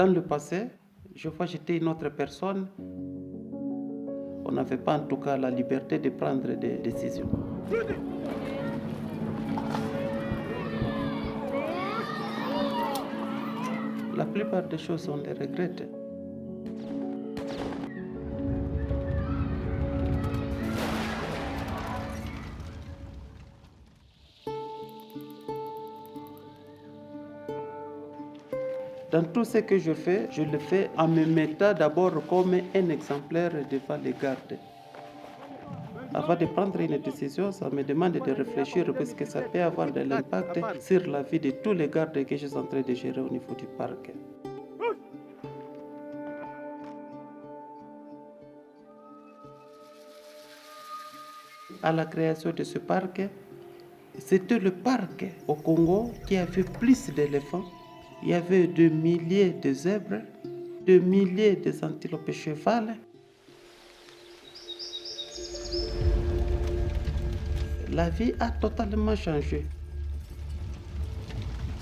Dans le passé, je vois j'étais une autre personne. On n'avait pas en tout cas la liberté de prendre des décisions. La plupart des choses, on les regrette. Dans tout ce que je le fais en me mettant d'abord comme un exemplaire devant les gardes. Avant de prendre une décision, ça me demande de réfléchir parce que ça peut avoir de l'impact sur la vie de tous les gardes que je suis en train de gérer au niveau du parc. À la création de ce parc, c'était le parc au Congo qui avait plus d'éléphants. Il y avait des milliers de zèbres, des milliers d'antilopes cheval. La vie a totalement changé.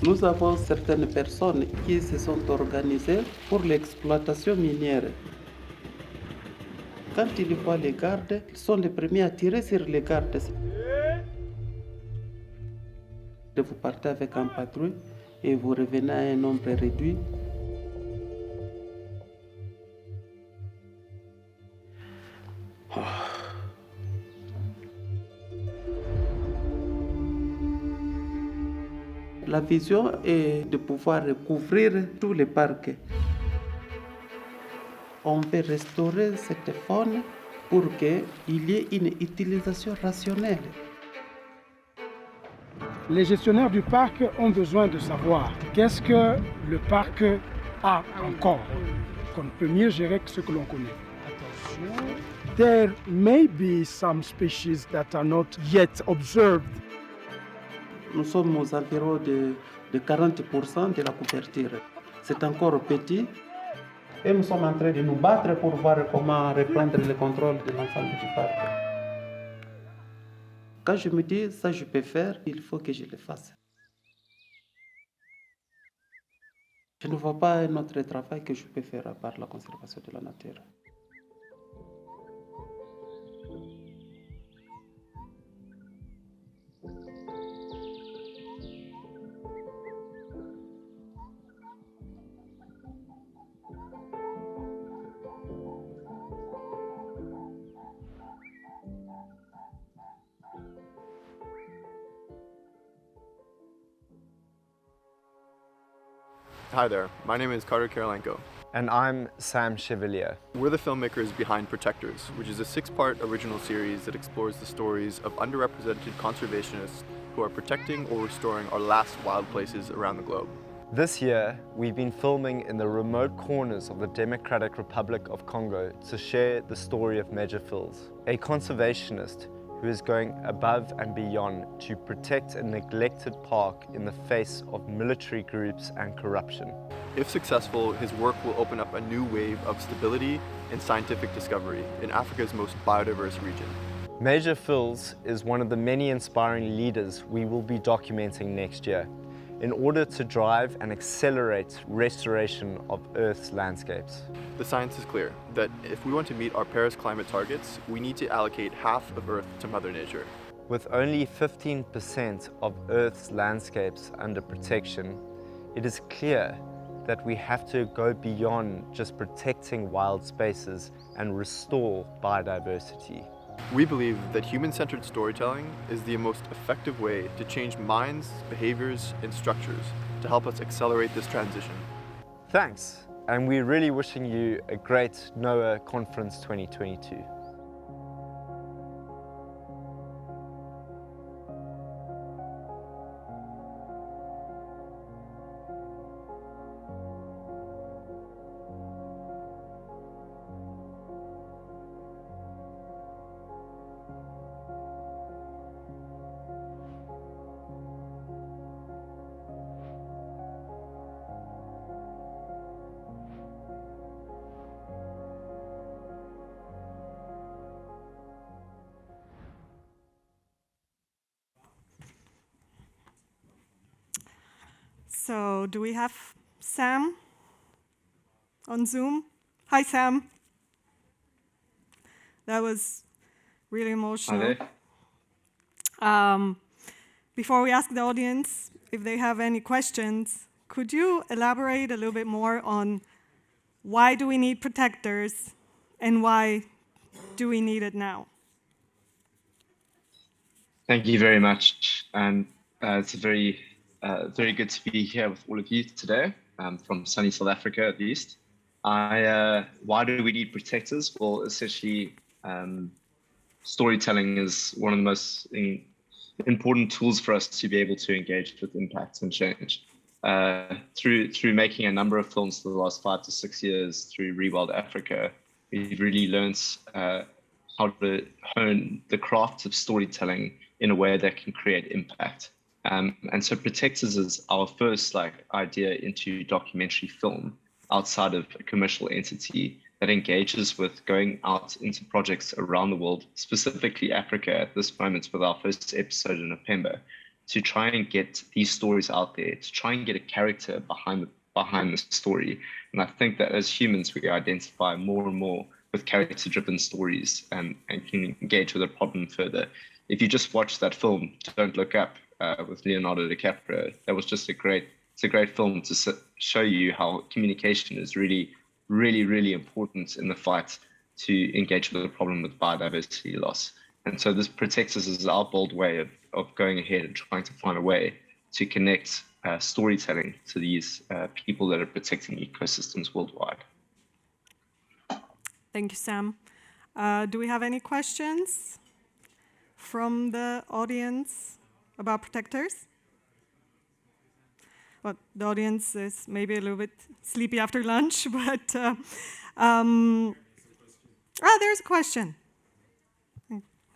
Nous avons certaines personnes qui se sont organisées pour l'exploitation minière. Quand ils voient les gardes, ils sont les premiers à tirer sur les gardes. Vous partez avec un patrouille et vous revenez à un nombre réduit. La vision est de pouvoir couvrir tous les parcs. On veut restaurer cette faune pour qu'il y ait une utilisation rationnelle. Les gestionnaires du parc ont besoin de savoir qu'est-ce que le parc a encore, qu'on peut mieux gérer que ce que l'on connaît. Attention. There may be some species that are not yet observed. Nous sommes aux environs de 40% de la couverture. C'est encore petit. Et nous sommes en train de nous battre pour voir comment reprendre le contrôle de l'ensemble du parc. Quand je me dis ça je peux faire, il faut que je le fasse. Je ne vois pas un autre travail que je peux faire à part la conservation de la nature. Hi there, my name is Carter Karolenko. And I'm Sam Chevalier. We're the filmmakers behind Protectors, which is a 6-part original series that explores the stories of underrepresented conservationists who are protecting or restoring our last wild places around the globe. This year, we've been filming in the remote corners of the Democratic Republic of Congo to share the story of Major Phils, a conservationist who is going above and beyond to protect a neglected park in the face of military groups and corruption. If successful, his work will open up a new wave of stability and scientific discovery in Africa's most biodiverse region. Major Phils is one of the many inspiring leaders we will be documenting next year in order to drive and accelerate restoration of Earth's landscapes. The science is clear that if we want to meet our Paris climate targets, we need to allocate half of Earth to Mother Nature. With only 15% of Earth's landscapes under protection, it is clear that we have to go beyond just protecting wild spaces and restore biodiversity. We believe that human-centered storytelling is the most effective way to change minds, behaviors, and structures to help us accelerate this transition. Thanks, and we're really wishing you a great NOAH Conference 2022. So, do we have Sam? on Zoom. Hi, Sam. That was really emotional. Before we ask the audience if they have any questions, could you elaborate a little bit more on why do we need protectors and why do we need it now? Thank you very much. And it's very good to be here with all of you today, from sunny South Africa at least. Why do we need protectors? Well, essentially, storytelling is one of the most important tools for us to be able to engage with impact and change. Through making a number of films for the last 5 to 6 years through ReWild Africa, we've really learned how to hone the craft of storytelling in a way that can create impact. And so Protectors is our first idea into documentary film outside of a commercial entity that engages with going out into projects around the world, specifically Africa at this moment with our first episode in Upemba, to try and get these stories out there, to try and get a character behind the story. And I think that as humans, we identify more and more with character-driven stories and can engage with a problem further. If you just watch that film, Don't Look Up, with Leonardo DiCaprio, that was just it's a great film to show you how communication is really, really, really important in the fight to engage with the problem with biodiversity loss. And so this Protectors is our bold way of going ahead and trying to find a way to connect storytelling to these people that are protecting ecosystems worldwide. Thank you, Sam. Do we have any questions from the audience about Protectors? Well, the audience is maybe a little bit sleepy after lunch, but there's a question.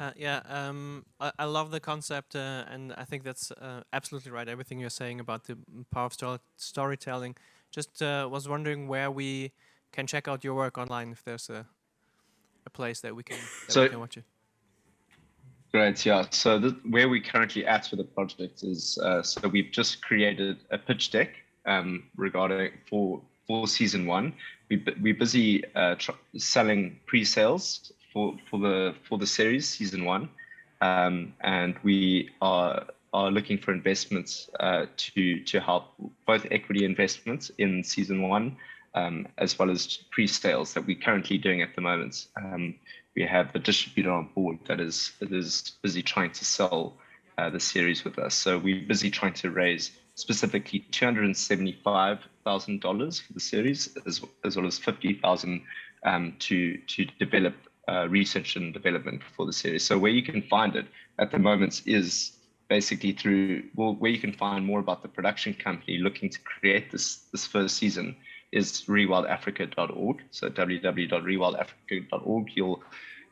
I love the concept, and I think that's absolutely right. Everything you're saying about the power of storytelling. Just was wondering where we can check out your work online, if there's a place that we can watch it. Great, yeah. So where we're currently at with the project is, so we've just created a pitch deck regarding for season 1. We're busy selling pre-sales for the series season 1, and we are looking for investments to help both equity investments in season 1 as well as pre-sales that we're currently doing at the moment. We have a distributor on board that is busy trying to sell the series with us. So we're busy trying to raise specifically $275,000 for the series, as well as $50,000 to develop research and development for the series. So where you can find it at the moment is basically where you can find more about the production company looking to create this first season is ReWildAfrica.org. So www.rewildafrica.org. You'll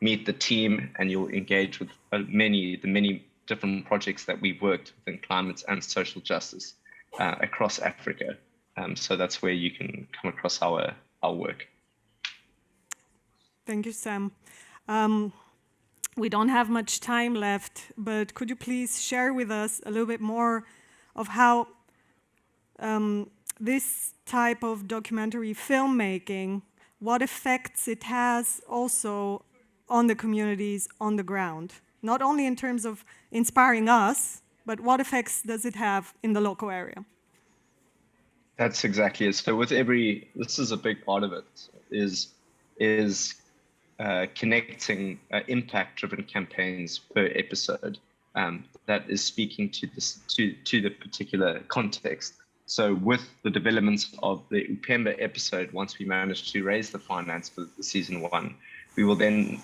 meet the team and you'll engage with the many different projects that we've worked within climate and social justice across Africa. So that's where you can come across our work. Thank you, Sam. We don't have much time left, but could you please share with us a little bit more of how this type of documentary filmmaking, what effects it has also on the communities on the ground? Not only in terms of inspiring us, but what effects does it have in the local area? That's exactly it. So this is a big part of it, is connecting impact-driven campaigns per episode that is speaking to the particular context. So with the developments of the Upemba episode, once we manage to raise the finance for the season 1, we will then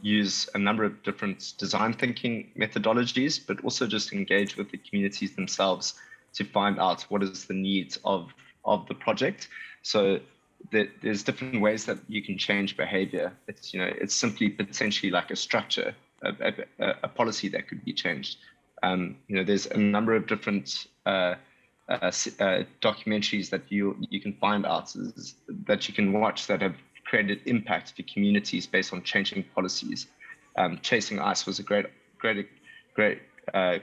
use a number of different design thinking methodologies, but also just engage with the communities themselves to find out what is the needs of the project. So there's different ways that you can change behavior. It's simply potentially like a structure, a policy that could be changed. There's a number of different documentaries that you can find out that you can watch that have created impact for communities based on changing policies. Chasing Ice was a great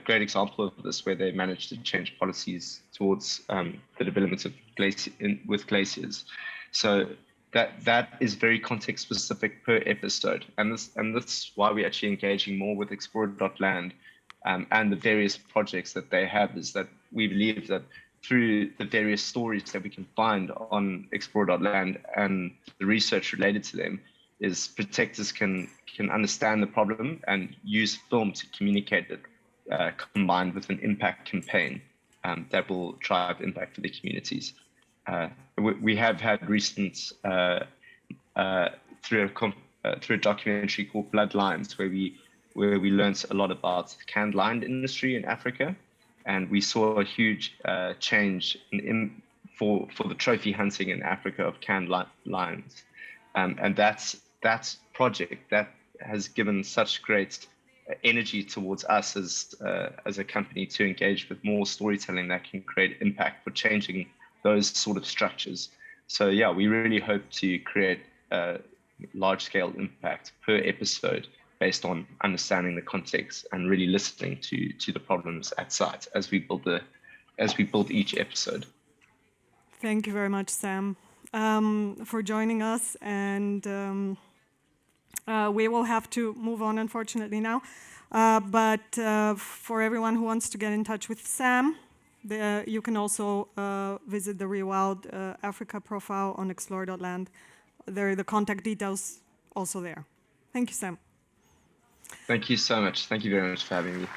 example of this, where they managed to change policies towards the development of glaciers. So that is very context specific per episode, and this is why we're actually engaging more with Explorer.land and the various projects that they have. Is that we believe that through the various stories that we can find on Explorer.land and the research related to them, is protectors can understand the problem and use film to communicate it, combined with an impact campaign that will drive impact for the communities. We have had recent through a documentary called Bloodlines, where we learned a lot about the canned lion industry in Africa, and we saw a huge change for the trophy hunting in Africa of canned lions, and that project that has given such great energy towards us as a company to engage with more storytelling that can create impact for changing those sort of structures. So yeah, we really hope to create large-scale impact per episode based on understanding the context and really listening to the problems at site as we build each episode. Thank you very much, Sam, for joining us, and we will have to move on, unfortunately, now. But for everyone who wants to get in touch with Sam, you can also visit the ReWild Africa profile on Explorer.land. There are the contact details also there. Thank you, Sam. Thank you so much. Thank you very much for having me.